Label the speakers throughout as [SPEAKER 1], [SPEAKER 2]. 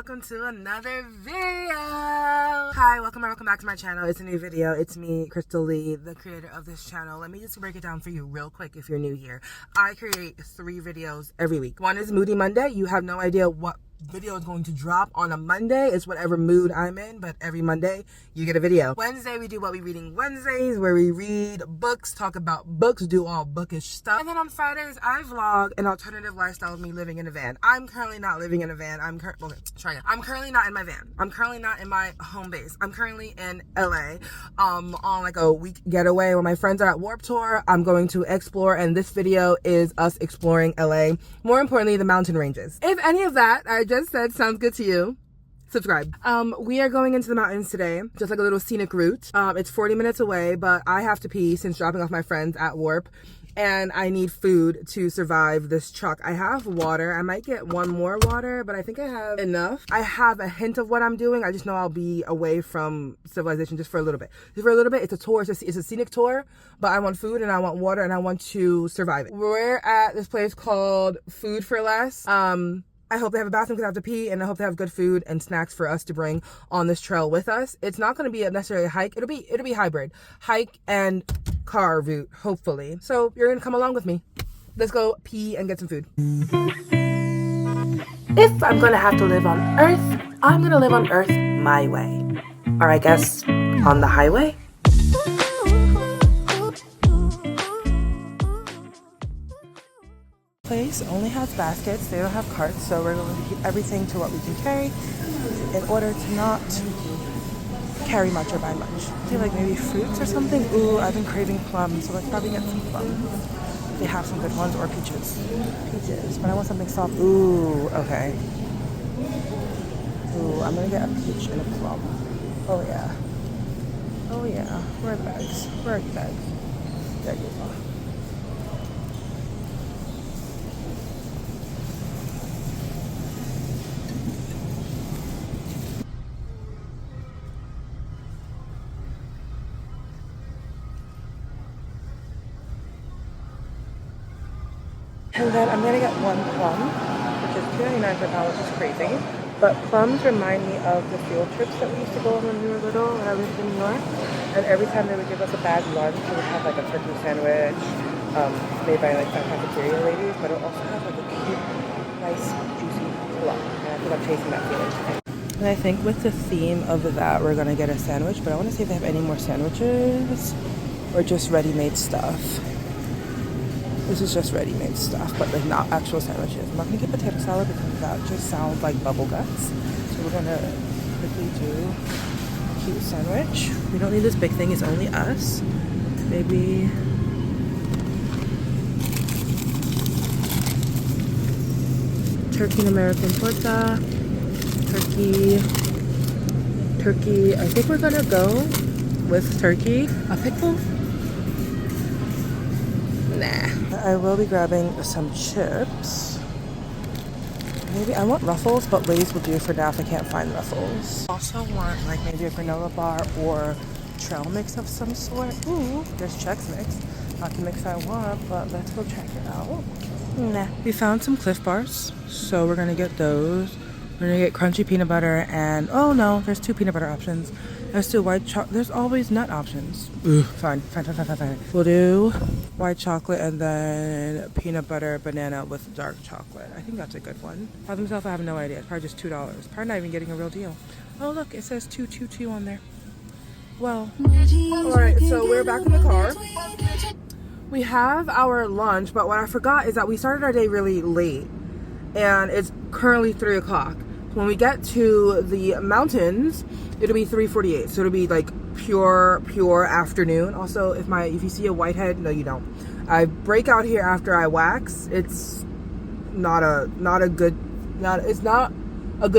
[SPEAKER 1] welcome to another video. Hi, welcome back to my channel. It's a new video. It's me, Crystal Lee, the creator of this channel. Let me just break it down for you real quick if you're new here. I create 3 videos every week. One is Moody Monday. You have no idea what video is going to drop on a Monday. It's whatever mood I'm in, but every Monday you get a video. Wednesday we do What We Reading Wednesdays, where we read books, talk about books, do all bookish stuff. And then on Fridays I vlog an alternative lifestyle of me living in a van. I'm currently not living in a van. I'm currently not in my van. I'm currently not in my home base. I'm currently in LA on like a week getaway where my friends are at Warp Tour. I'm going to explore, and this video is us exploring LA. More importantly, the mountain ranges. If any of that I just said sounds good to you, subscribe. We are going into the mountains today, just like a little scenic route. It's 40 minutes away, but I have to pee since dropping off my friends at Warp, and I need food to survive this truck. I have water. I might get one more water, but I think I have enough. I have a hint of what I'm doing. I just know I'll be away from civilization just for a little bit. Just for a little bit. It's a tour. It's a scenic tour, but I want food and I want water and I want to survive it. We're at this place called Food for Less. I hope they have a bathroom because I have to pee, and I hope they have good food and snacks for us to bring on this trail with us. It's not going to be necessarily a hike. It'll be hybrid, hike and car route, hopefully. So you're going to come along with me. Let's go pee and get some food. If I'm going to have to live on Earth, I'm going to live on Earth my way, or I guess on the highway. Place only has baskets. They don't have carts, so we're going to keep everything to what we can carry in order to not carry much or buy much. I feel like maybe fruits or something. Ooh, I've been craving plums, so let's probably get some plums. They have some good ones, or peaches. Peaches, but I want something soft. Ooh, okay. Ooh, I'm gonna get a peach and a plum. Oh yeah. Oh yeah. Where are the bags? Where are the bags? There you go. And then I'm gonna get one plum, which is $2.99 per pound, which is crazy. But plums remind me of the field trips that we used to go on when we were little, when I lived in New York. And every time they would give us a bag lunch, we would have like a turkey sandwich made by like some cafeteria ladies, but it would also have like a cute, nice, juicy plum. And I think I'm chasing that feeling today. And I think with the theme of that, we're gonna get a sandwich, but I wanna see if they have any more sandwiches or just ready-made stuff. This is just ready-made stuff, but like not actual sandwiches. I'm not gonna get potato salad because that just sounds like bubble guts. So we're gonna quickly do a cute sandwich. We don't need this big thing, it's only us. Maybe turkey and American torta. Turkey. I think we're gonna go with turkey. A pickle? Nah. I will be grabbing some chips. Maybe I want Ruffles, but Lay's will do for now if I can't find Ruffles. Also want like maybe a granola bar or trail mix of some sort. Ooh, there's Chex Mix. Not the mix I want, but let's go check it out. Nah. We found some Cliff Bars, so we're gonna get those. We're gonna get crunchy peanut butter and, oh no, there's 2 peanut butter options. Let's do white chocolate. There's always nut options. Ooh, fine. We'll do white chocolate and then peanut butter banana with dark chocolate. I think that's a good one. By themselves, I have no idea. It's probably just $2. Probably not even getting a real deal. Oh look, it says 222 on there. Well, alright, so we're back in the car. We have our lunch, but what I forgot is that we started our day really late. And it's currently 3 o'clock. When we get to the mountains, it'll be 3:48, so it'll be like pure afternoon. Also, if you see a whitehead, no you don't. I break out here after I wax. It's not a good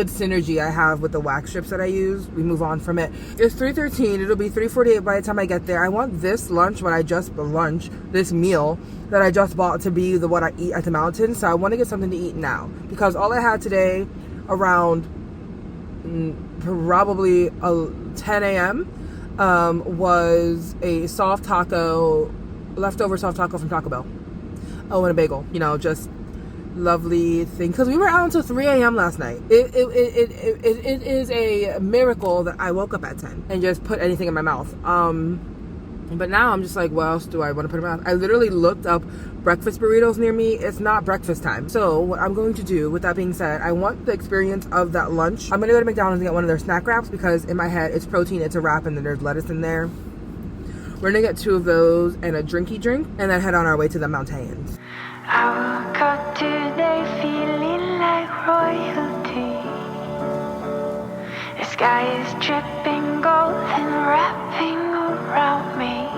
[SPEAKER 1] synergy I have with the wax strips that I use. We move on from it. It's 3:13. It'll be 3:48 by the time I get there. I want this lunch, this meal that I just bought to be what I eat at the mountain. So I want to get something to eat now because all I had today around probably 10 a.m. Was a leftover soft taco from Taco Bell. Oh, and a bagel. You know, just lovely thing, because we were out until 3 a.m. last night. It is a miracle that I woke up at 10 and just put anything in my mouth. But now I'm just like, what else do I want to put in my mouth? I literally looked up breakfast burritos near me. It's not breakfast time. So what I'm going to do, with that being said, I want the experience of that lunch. I'm gonna go to McDonald's and get one of their snack wraps, because in my head it's protein, it's a wrap, and then there's lettuce in there. We're gonna get 2 of those and a drinky drink, and then head on our way to the mountains.
[SPEAKER 2] I woke up today feeling like royalty. The sky is dripping gold and wrapping around me.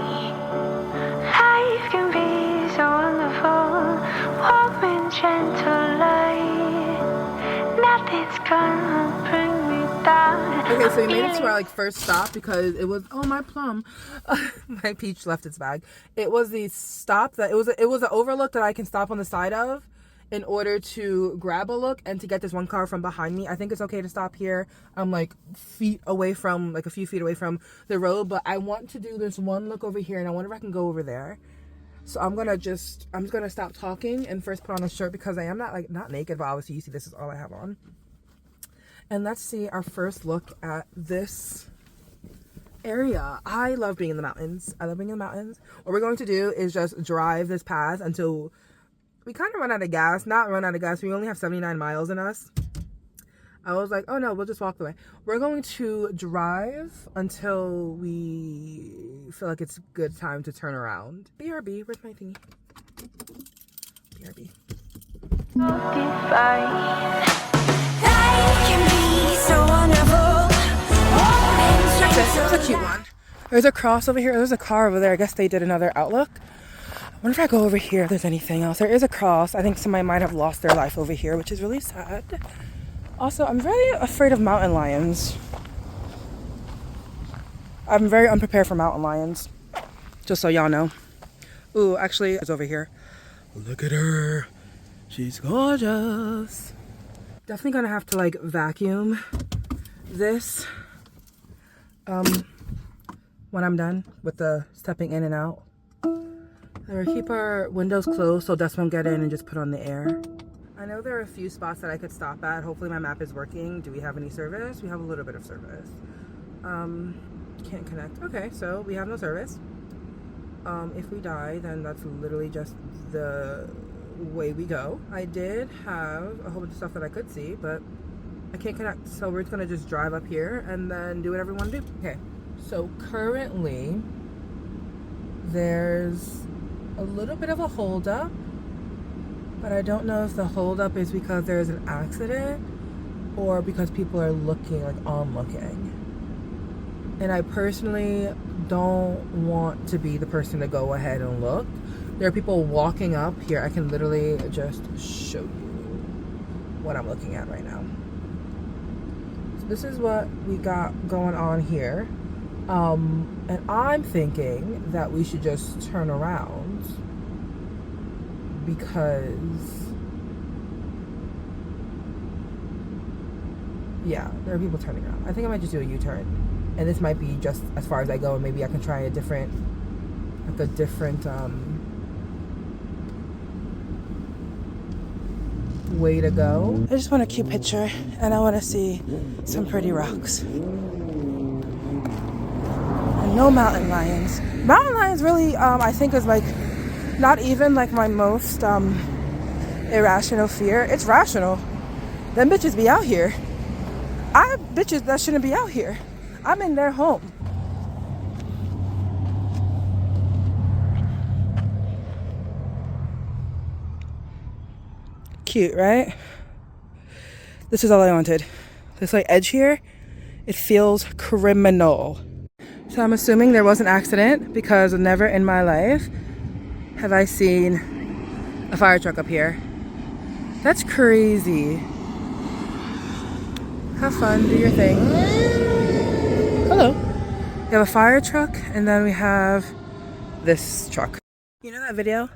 [SPEAKER 2] Life can be so wonderful, warm and gentle light. Nothing's gonna bring me down.
[SPEAKER 1] Okay, so we made it to our first stop, because it was, oh, my plum. My peach left its bag. It was the stop that, it was an overlook that I can stop on the side of in order to grab a look and to get this one car from behind me. I think it's okay to stop here. I'm a few feet away from the road, but I want to do this one look over here, and I wonder if I can go over there. So I'm just gonna stop talking and first put on a shirt, because I am not naked, but obviously you see this is all I have on. And let's see our first look at this area. I love being in the mountains. What we're going to do is just drive this path until we kind of run out of gas. Not run out of gas. We only have 79 miles in us. I was like, oh no, we'll just walk the way. We're going to drive until we feel like it's a good time to turn around. BRB, where's my thingy? BRB. That's a cute one. There's a cross over here. There's a car over there. I guess they did another outlook. I wonder if I go over here if there's anything else. There is a cross. I think somebody might have lost their life over here, which is really sad. Also, I'm very afraid of mountain lions. I'm very unprepared for mountain lions. Just so y'all know. Ooh, actually, it's over here. Look at her. She's gorgeous. Definitely gonna have to vacuum this when I'm done with the stepping in and out. We'll keep our windows closed so dust won't get in, and just put on the air. I know there are a few spots that I could stop at. Hopefully my map is working. Do we have any service? We have a little bit of service. Can't connect. Okay, so we have no service. If we die, then that's literally just the way we go. I did have a whole bunch of stuff that I could see, but I can't connect. So we're just gonna just drive up here and then do whatever we want to do. Okay, so currently there's a little bit of a holdup, but I don't know if the holdup is because there's an accident or because people are looking, onlooking. And I personally don't want to be the person to go ahead and look. There are people walking up here. I can literally just show you what I'm looking at right now. So this is what we got going on here. And I'm thinking that we should just turn around, because yeah, there are people turning around. I think I might just do a U-turn, and this might be just as far as I go, and maybe I can try a different way to go. I just want a cute picture, and I want to see some pretty rocks. And no mountain lions. Mountain lions really, I think is not even my most irrational fear. It's rational. Them bitches be out here. I have bitches that shouldn't be out here. I'm in their home. Cute, right? This is all I wanted. This edge here, it feels criminal. So I'm assuming there was an accident, because never in my life have I seen a fire truck up here. That's crazy. Have fun, do your thing. Hello. We have a fire truck, and then we have this truck. You know that video?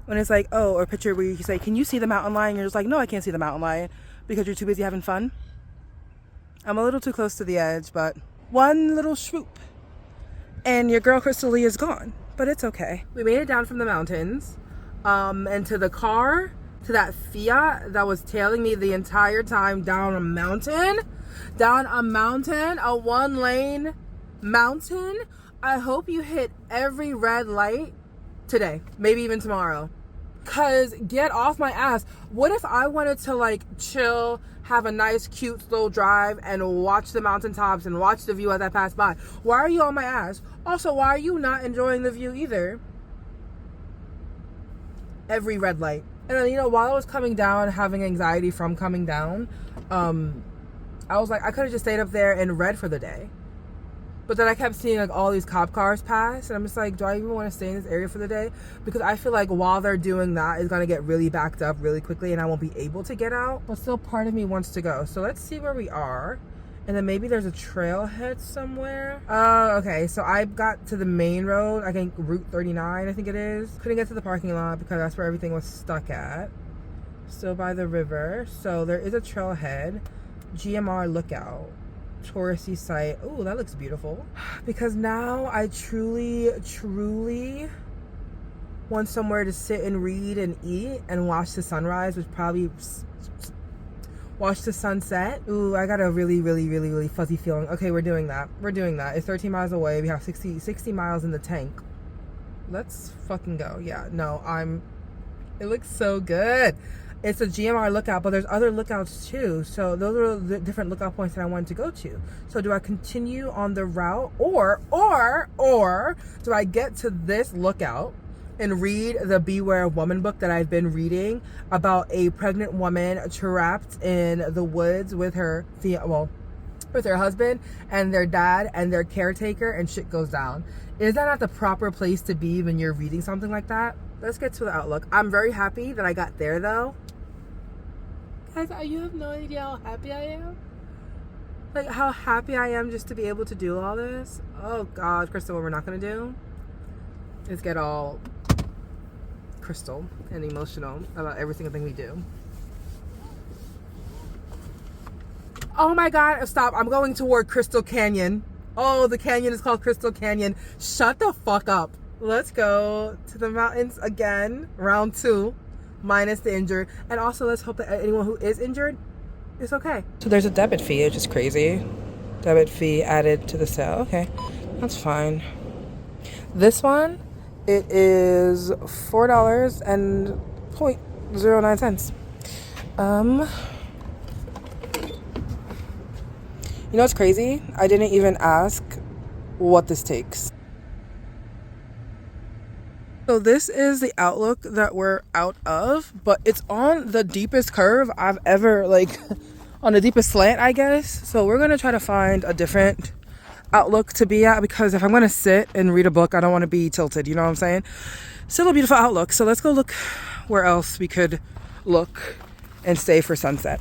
[SPEAKER 1] When it's or a picture where you say, can you see the mountain lion? You're just no, I can't see the mountain lion, because you're too busy having fun. I'm a little too close to the edge, but one little swoop and your girl Crystal Lee is gone, but it's okay. We made it down from the mountains and to the car to that Fiat that was tailing me the entire time down a mountain, a 1-lane mountain. I hope you hit every red light today, maybe even tomorrow. Cause get off my ass. What if I wanted to like chill, have a nice cute slow drive and watch the mountaintops and watch the view as I pass by? Why are you on my ass? Also, why are you not enjoying the view either? Every red light. And then, you know, while I was coming down, having anxiety from coming down, I was like, I could have just stayed up there and read for the day. But then I kept seeing like all these cop cars pass, and I'm just like, do I even want to stay in this area for the day? Because I feel like while they're doing that, it's gonna get really backed up really quickly, and I won't be able to get out. But still, part of me wants to go. So let's see where we are, and then maybe there's a trailhead somewhere. Okay. So I got to the main road. I think Route 39, I think it is. Couldn't get to the parking lot because that's where everything was stuck at. Still by the river. So there is a trailhead. GMR Lookout. Touristy site. Oh, that looks beautiful. Because now I truly want somewhere to sit and read and eat and watch the sunrise, which probably watch the sunset. Ooh, I got a really fuzzy feeling. Okay, we're doing that. It's 13 miles away. We have 60 miles in the tank. Let's fucking go. Yeah, no, it looks so good. It's a GMR Lookout, but there's other lookouts too. So those are the different lookout points that I wanted to go to. So do I continue on the route or do I get to this lookout and read the Beware of Woman book that I've been reading about a pregnant woman trapped in the woods with her husband and their dad and their caretaker, and shit goes down. Is that not the proper place to be when you're reading something like that? Let's get to the outlook. I'm very happy that I got there though. Guys, you have no idea how happy I am. Like how happy I am just to be able to do all this. Oh God, Crystal, what we're not gonna do is get all crystal and emotional about every single thing we do. Oh my God, stop. I'm going toward Crystal Canyon. Oh, the canyon is called Crystal Canyon. Shut the fuck up. Let's go to the mountains again, round 2, minus the injured. And also let's hope that anyone who is injured is okay. So there's a debit fee, which is crazy. Debit fee added to the sale. Okay, that's fine. This one, it is $4.09. You know what's crazy? I didn't even ask what this takes. So this is the outlook that we're out of, but it's on the deepest curve I've ever, on the deepest slant, I guess. So we're going to try to find a different outlook to be at, because if I'm going to sit and read a book, I don't want to be tilted, you know what I'm saying? Still a beautiful outlook. So let's go look where else we could look and stay for sunset.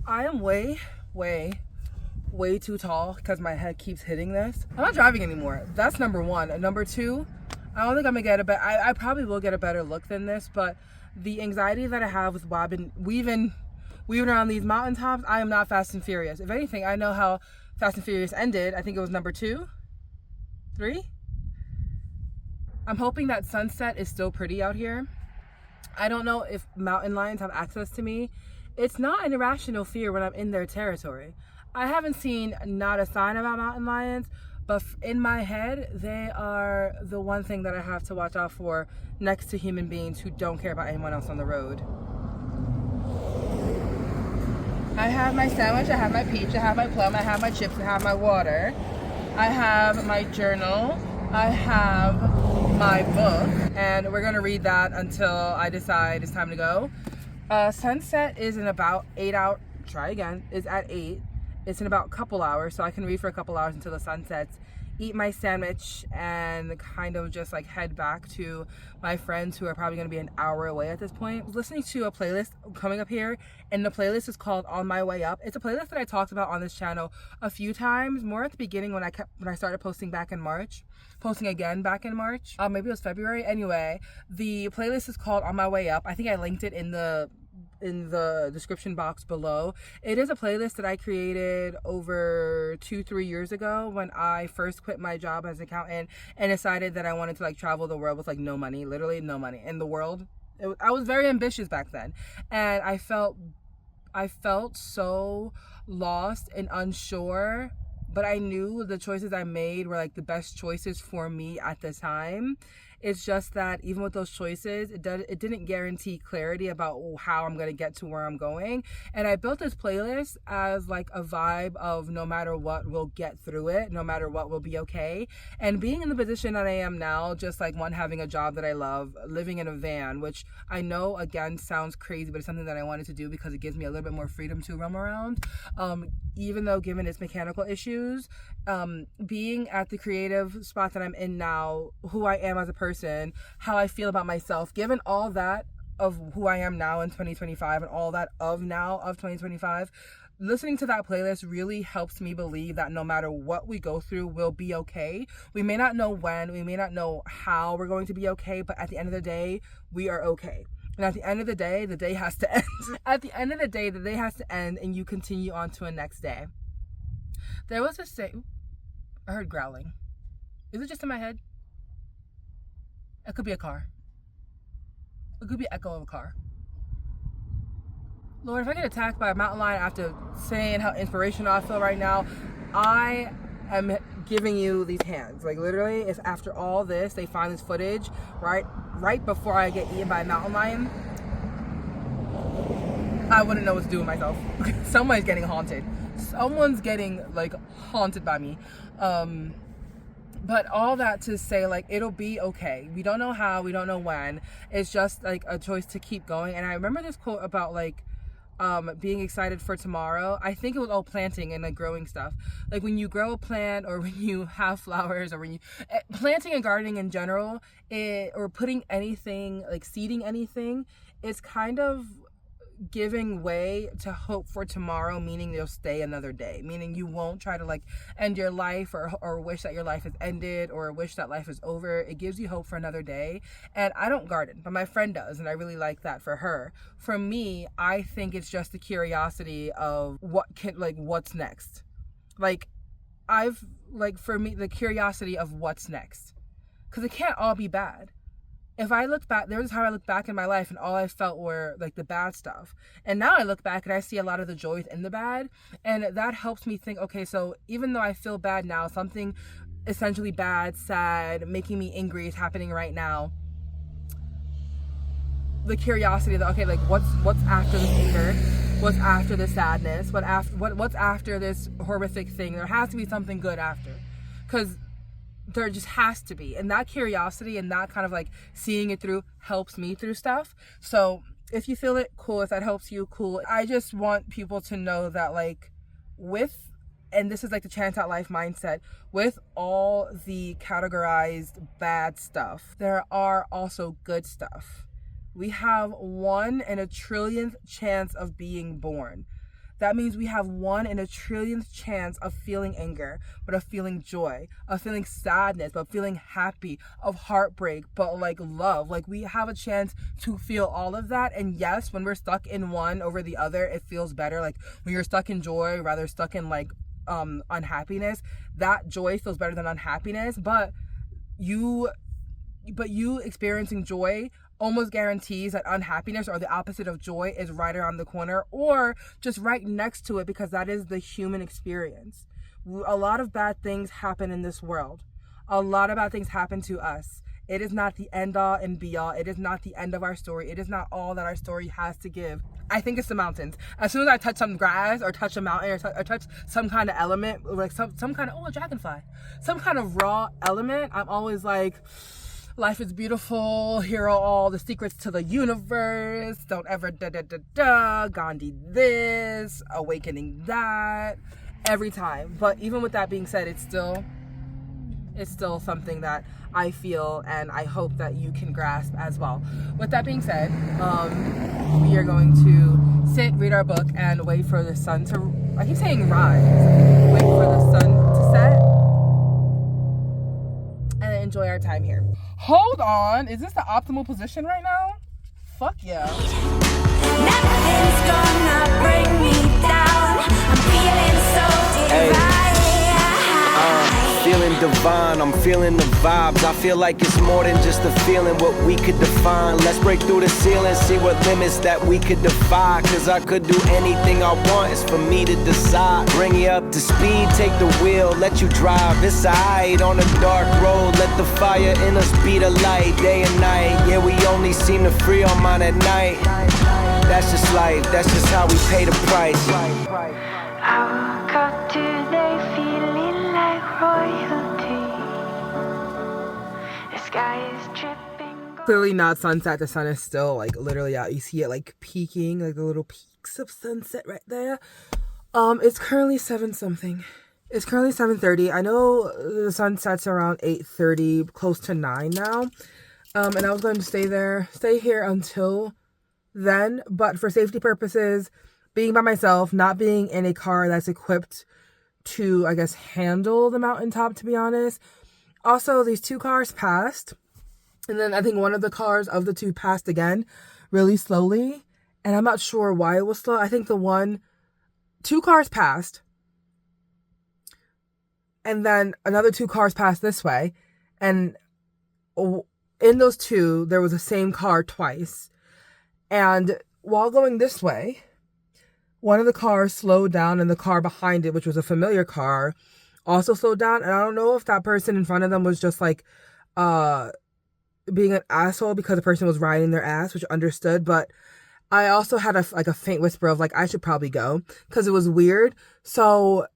[SPEAKER 1] I am way too tall because my head keeps hitting this. I'm not driving anymore. That's number 1. Number 2, I don't think I'm gonna get a better, I probably will get a better look than this, but the anxiety that I have with why I've been weaving around these mountaintops, I am not Fast and Furious. If anything, I know how Fast and Furious ended. I think it was number 2, 3. I'm hoping that sunset is still pretty out here. I don't know if mountain lions have access to me. It's not an irrational fear when I'm in their territory. I haven't seen not a sign about mountain lions, but in my head, they are the one thing that I have to watch out for next to human beings who don't care about anyone else on the road. I have my sandwich, I have my peach, I have my plum, I have my chips, I have my water. I have my journal, I have my book, and we're gonna read that until I decide it's time to go. Sunset is in about 8 hours. Is at 8. It's in about a couple hours, so I can read for a couple hours until the sun sets, eat my sandwich, and kind of just head back to my friends who are probably going to be an hour away at this point. I was listening to a playlist coming up here, and the playlist is called On My Way Up. It's a playlist that I talked about on this channel a few times, more at the beginning when I started posting again back in March. Maybe it was February. Anyway, the playlist is called On My Way Up. I think I linked it in the in the description box below. It is a playlist that I created over 2-3 years ago when I first quit my job as an accountant and decided that I wanted to like travel the world with like no money, literally no money in the world. I was very ambitious back then, and I felt so lost and unsure, but I knew the choices I made were like the best choices for me at the time. It's just that even with those choices, it didn't guarantee clarity about how I'm going to get to where I'm going. And I built this playlist as like a vibe of no matter what, we'll get through it. No matter what, we'll be okay. And being in the position that I am now, just like having a job that I love, living in a van, which I know again sounds crazy, but it's something that I wanted to do because it gives me a little bit more freedom to roam around. Even though given its mechanical issues, being at the creative spot that I'm in now, who I am as a person, how I feel about myself, given all that of who I am now in 2025 and all that of now of 2025, listening to that playlist really helps me believe that no matter what we go through, we'll be okay. We may not know when, we may not know how we're going to be okay, but at the end of the day, we are okay. And at the end of the day has to end. At the end of the day has to end, and you continue on to a next day. There was a I heard growling. Is it just in my head? It could be a car. It could be echo of a car. Lord, if I get attacked by a mountain lion after saying how inspirational I feel right now, I am giving you these hands. Like literally, if after all this they find this footage right before I get eaten by a mountain lion, I wouldn't know what to do with myself. Someone's getting haunted. Someone's getting like haunted by me. But all that to say, like, it'll be okay. We don't know how, we don't know when. It's just like a choice to keep going. And I remember this quote about like being excited for tomorrow. I think it was all planting and like growing stuff. Like when you grow a plant or when you have flowers or when you planting and gardening in general, or putting anything, like seeding anything, it's kind of giving way to hope for tomorrow, meaning you'll stay another day, meaning you won't try to like end your life or wish that your life has ended or wish that life is over. It gives you hope for another day. And I don't garden, but my friend does, and I really like that for her. For me, I think it's just the curiosity of what's next. For me, the curiosity of what's next, because it can't all be bad. If I look back, there was a time I looked back in my life and all I felt were like the bad stuff. And now I look back and I see a lot of the joys in the bad. And that helps me think, okay, so even though I feel bad now, something essentially bad, sad, making me angry is happening right now. The curiosity that, okay, like what's after this anger? What's after the sadness? What's after this horrific thing? There has to be something good after. Because there just has to be. And that curiosity and that kind of like seeing it through helps me through stuff. So if you feel it, cool. If that helps you, cool. I just want people to know that like and this is like the Chance Out Life mindset, with all the categorized bad stuff, there are also good stuff. We have 1 in a trillionth chance of being born. That means we have 1 in a trillionth chance of feeling anger, but of feeling joy, of feeling sadness, but feeling happy, of heartbreak, but like love. Like we have a chance to feel all of that. And yes, when we're stuck in one over the other, it feels better. Like when you're stuck in joy, rather stuck in like unhappiness, that joy feels better than unhappiness. But you experiencing joy almost guarantees that unhappiness or the opposite of joy is right around the corner or just right next to it, because that is the human experience. A lot of bad things happen in this world. A lot of bad things happen to us. It is not the end all and be all. It is not the end of our story. It is not all that our story has to give. I think it's the mountains. As soon as I touch some grass or touch a mountain or touch some kind of element, like some kind of, a dragonfly, some kind of raw element, I'm always like, life is beautiful. Here are all the secrets to the universe. Don't ever Gandhi this, awakening that, every time. But even with that being said, it's still something that I feel and I hope that you can grasp as well. With that being said, we are going to sit, read our book, and wait for the sun to, I keep saying rise, wait for the sun to set, and enjoy our time here. Hold on, is this the optimal position right now? Fuck yeah.
[SPEAKER 2] Nothing's gonna bring me down. I'm feeling so divine.
[SPEAKER 3] Feeling divine, I'm feeling the vibes. I feel like it's more than just a feeling, what we could define. Let's break through the ceiling, see what limits that we could defy. Cause I could do anything I want, it's for me to decide. Bring you up to speed, take the wheel, let you drive. It's alright on a dark road, let the fire in us be the light. Day and night, yeah, we only seem to free our mind at night. That's just life, that's just how we pay the price.
[SPEAKER 2] I woke up today feeling like royalty. The sky is dripping.
[SPEAKER 1] Clearly not sunset. The sun is still like literally out. You see it like peaking, like the little peaks of sunset right there. It's currently 7 something. It's currently 7:30. I know the sun sets around 8:30, close to 9 now. And I was going to stay here until then, but for safety purposes, being by myself, not being in a car that's equipped to, I guess, handle the mountaintop, to be honest. Also, these 2 cars passed, and then I think one of the cars of the 2 passed again really slowly, and I'm not sure why it was slow. I think 2 cars passed, and then another 2 cars passed this way, and in those 2, there was the same car twice. And while going this way, one of the cars slowed down, and the car behind it, which was a familiar car, also slowed down. And I don't know if that person in front of them was just like being an asshole because the person was riding their ass, which I understood. But I also had a faint whisper of like, I should probably go, because it was weird. So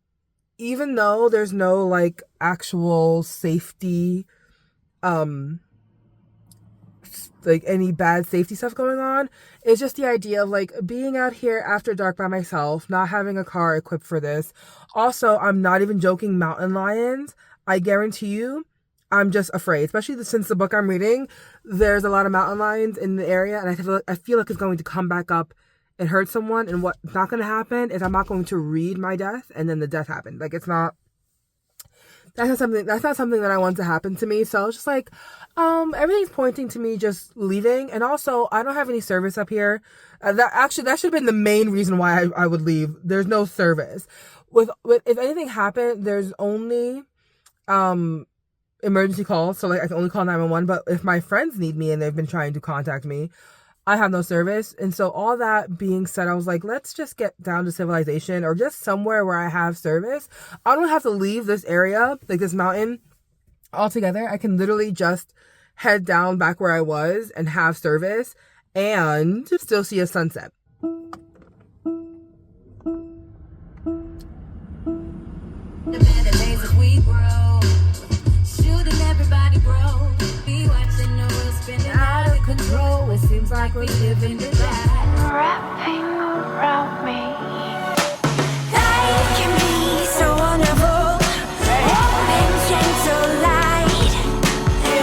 [SPEAKER 1] even though there's no like actual safety, like any bad safety stuff going on, it's just the idea of like being out here after dark by myself, not having a car equipped for this. Also, I'm not even joking, mountain lions, I guarantee you, I'm just afraid, especially since the book I'm reading, there's a lot of mountain lions in the area, and I feel like it's going to come back up and hurt someone. And what's not going to happen is I'm not going to read my death and then the death happened. Like, that's not something that I want to happen to me. So I was just like, everything's pointing to me just leaving. And also, I don't have any service up here. That should have been the main reason why I would leave. There's no service. With if anything happened, there's only emergency calls. So like I can only call 911. But if my friends need me and they've been trying to contact me, I have no service. And so all that being said, I was like, let's just get down to civilization, or just somewhere where I have service. I don't have to leave this area, like this mountain, altogether. I can literally just head down back where I was and have service and still see a sunset. Control, it seems like we're living to die.
[SPEAKER 2] Wrapping around me. Life can be so wonderful. Warm and gentle light.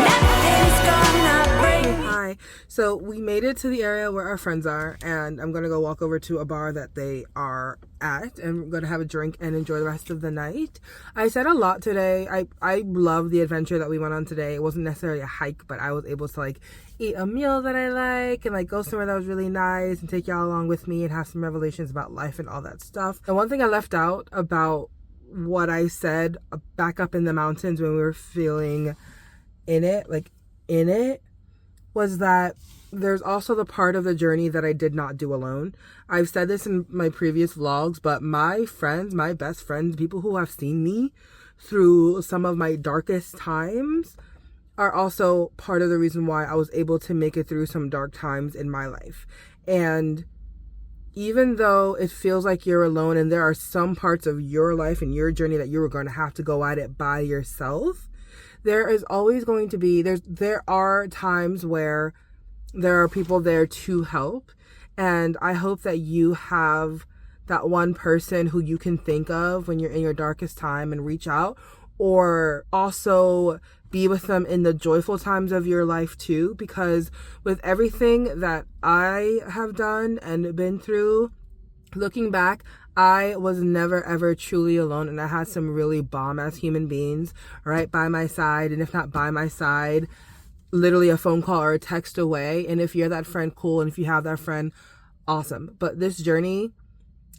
[SPEAKER 2] Nothing's gonna bring me.
[SPEAKER 1] Hi. So we made it to the area where our friends are, and I'm gonna go walk over to a bar that they are at, and we're gonna have a drink and enjoy the rest of the night. I said a lot today. I love the adventure that we went on today. It wasn't necessarily a hike, but I was able to like eat a meal that I like and like go somewhere that was really nice and take y'all along with me and have some revelations about life and all that stuff. And one thing I left out about what I said back up in the mountains when we were feeling in it, was that there's also the part of the journey that I did not do alone. I've said this in my previous vlogs, but my friends, my best friends, people who have seen me through some of my darkest times, are also part of the reason why I was able to make it through some dark times in my life. And even though it feels like you're alone and there are some parts of your life and your journey that you were going to have to go at it by yourself, there is always going to be, there are times where there are people there to help. And I hope that you have that one person who you can think of when you're in your darkest time and reach out, or also be with them in the joyful times of your life too, because with everything that I have done and been through, looking back, I was never ever truly alone, and I had some really bomb-ass human beings right by my side, and if not by my side, literally a phone call or a text away. And if you're that friend, cool, and if you have that friend, awesome. But this journey,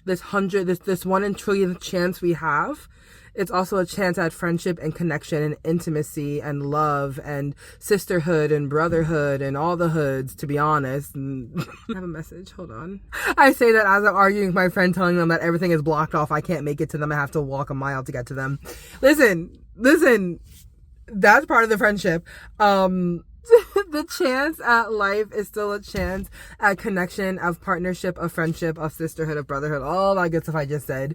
[SPEAKER 1] this 1 in trillion chance we have, it's also a chance at friendship and connection and intimacy and love and sisterhood and brotherhood and all the hoods, to be honest. And I have a message. Hold on. I say that as I'm arguing with my friend, telling them that everything is blocked off. I can't make it to them. I have to walk a mile to get to them. Listen. That's part of the friendship. The chance at life is still a chance at connection, of partnership, of friendship, of sisterhood, of brotherhood, all that good stuff I just said.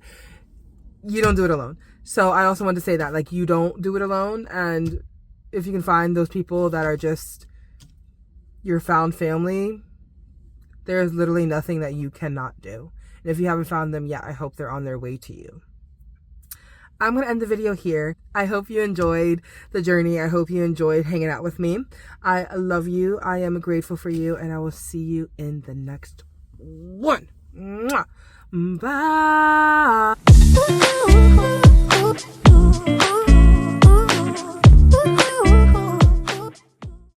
[SPEAKER 1] You don't do it alone. So I also want to say that, like, you don't do it alone. And if you can find those people that are just your found family, there is literally nothing that you cannot do. And if you haven't found them yet, I hope they're on their way to you. I'm going to end the video here. I hope you enjoyed the journey. I hope you enjoyed hanging out with me. I love you. I am grateful for you. And I will see you in the next one. Mwah. Bye.